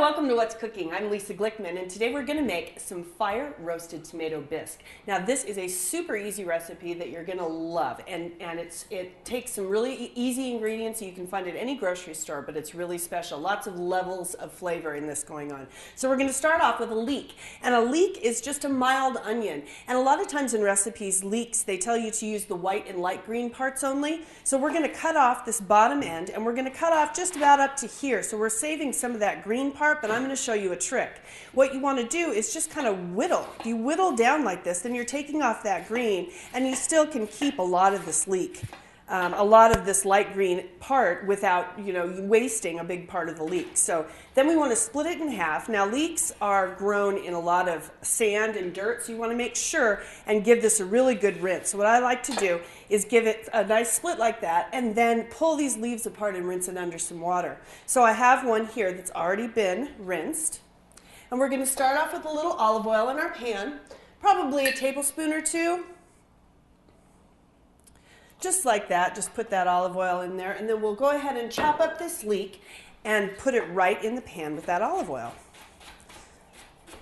welcome to What's Cooking. I'm Lisa Glickman, and today we're going to make some fire roasted tomato bisque. Now, this is a super easy recipe that you're going to love, and it takes some really easy ingredients that you can find at any grocery store, but it's really special. Lots of levels of flavor in this going on. So we're going to start off with a leek, and a leek is just a mild onion. And a lot of times in recipes, leeks, they tell you to use the white and light green parts only. So we're going to cut off this bottom end, and we're going to cut off just about up to here. So we're saving some of that green part, but I'm going to show you a trick. What you want to do is just kind of whittle. If you whittle down like this, then you're taking off that green, and you still can keep a lot of this leek, a lot of this light green part without, wasting a big part of the leek. So then we want to split it in half. Now, leeks are grown in a lot of sand and dirt, so you want to make sure and give this a really good rinse. So what I like to do is give it a nice split like that, and then pull these leaves apart and rinse it under some water. So I have one here that's already been rinsed. And we're going to start off with a little olive oil in our pan, probably a tablespoon or two. Just like that, just put that olive oil in there, and then we'll go ahead and chop up this leek and put it right in the pan with that olive oil.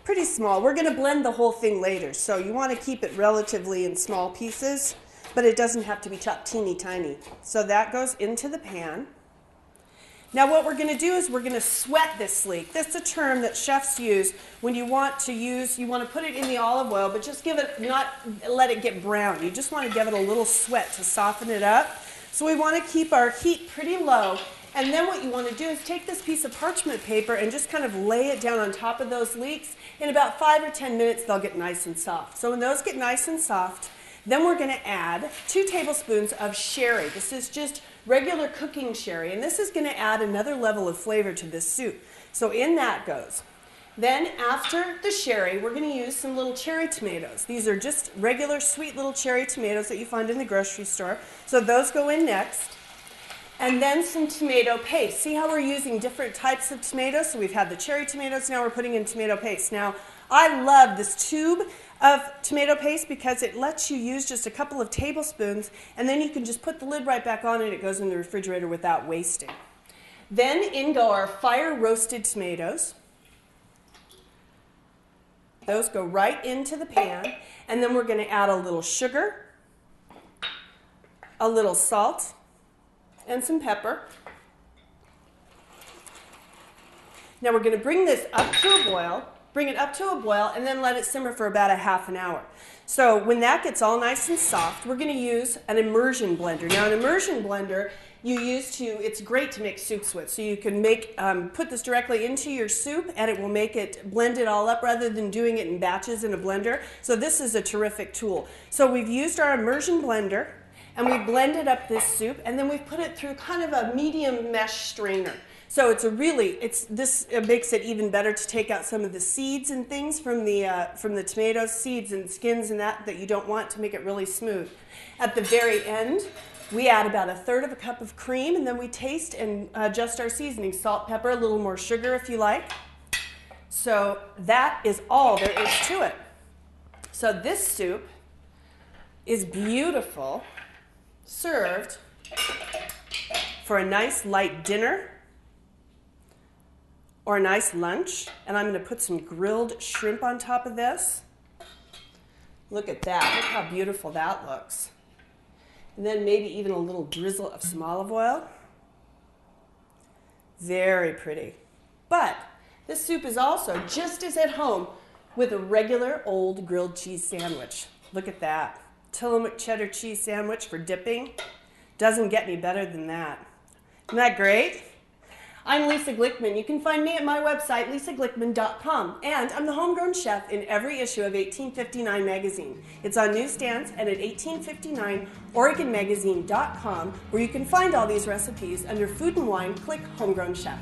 Pretty small. We're going to blend the whole thing later, so you want to keep it relatively in small pieces, but it doesn't have to be chopped teeny tiny. So that goes into the pan. Now what we're going to do is we're going to sweat this leek. That's a term that chefs use when you want to put it in the olive oil, but just not let it get brown. You just want to give it a little sweat to soften it up. So we want to keep our heat pretty low. And then what you want to do is take this piece of parchment paper and just kind of lay it down on top of those leeks. In about 5 or 10 minutes, they'll get nice and soft. So when those get nice and soft, then we're going to add 2 tablespoons of sherry. This is just regular cooking sherry, and this is going to add another level of flavor to this soup. So in that goes. Then after the sherry, we're going to use some little cherry tomatoes. These are just regular sweet little cherry tomatoes that you find in the grocery store. So those go in next. And then some tomato paste. See how we're using different types of tomatoes? So we've had the cherry tomatoes, now we're putting in tomato paste. Now, I love this tube of tomato paste because it lets you use just a couple of tablespoons, and then you can just put the lid right back on and it goes in the refrigerator without wasting. Then in go our fire roasted tomatoes. Those go right into the pan, and then we're going to add a little sugar, a little salt, and some pepper. Now we're going to bring this up to a boil. Bring it up to a boil and then let it simmer for about a half an hour. So when that gets all nice and soft, we're going to use an immersion blender. Now an immersion blender it's great to make soups with. So you can put this directly into your soup and it will blend it all up rather than doing it in batches in a blender. So this is a terrific tool. So we've used our immersion blender and we've blended up this soup, and then we've put it through kind of a medium mesh strainer. So this makes it even better to take out some of the seeds and things from the tomatoes, seeds and skins and that you don't want, to make it really smooth. At the very end, we add about 1/3 cup of cream, and then we taste and adjust our seasoning, salt, pepper, a little more sugar if you like. So that is all there is to it. So this soup is beautiful, served for a nice light dinner or a nice lunch. And I'm going to put some grilled shrimp on top of this. Look at that. Look how beautiful that looks. And then maybe even a little drizzle of some olive oil. Very pretty. But this soup is also just as at home with a regular old grilled cheese sandwich. Look at that. Tillamook cheddar cheese sandwich for dipping. Doesn't get any better than that. Isn't that great? I'm Lisa Glickman. You can find me at my website, lisaglickman.com. And I'm the homegrown chef in every issue of 1859 magazine. It's on newsstands and at 1859oregonmagazine.com, where you can find all these recipes under Food and Wine. Click Homegrown Chef.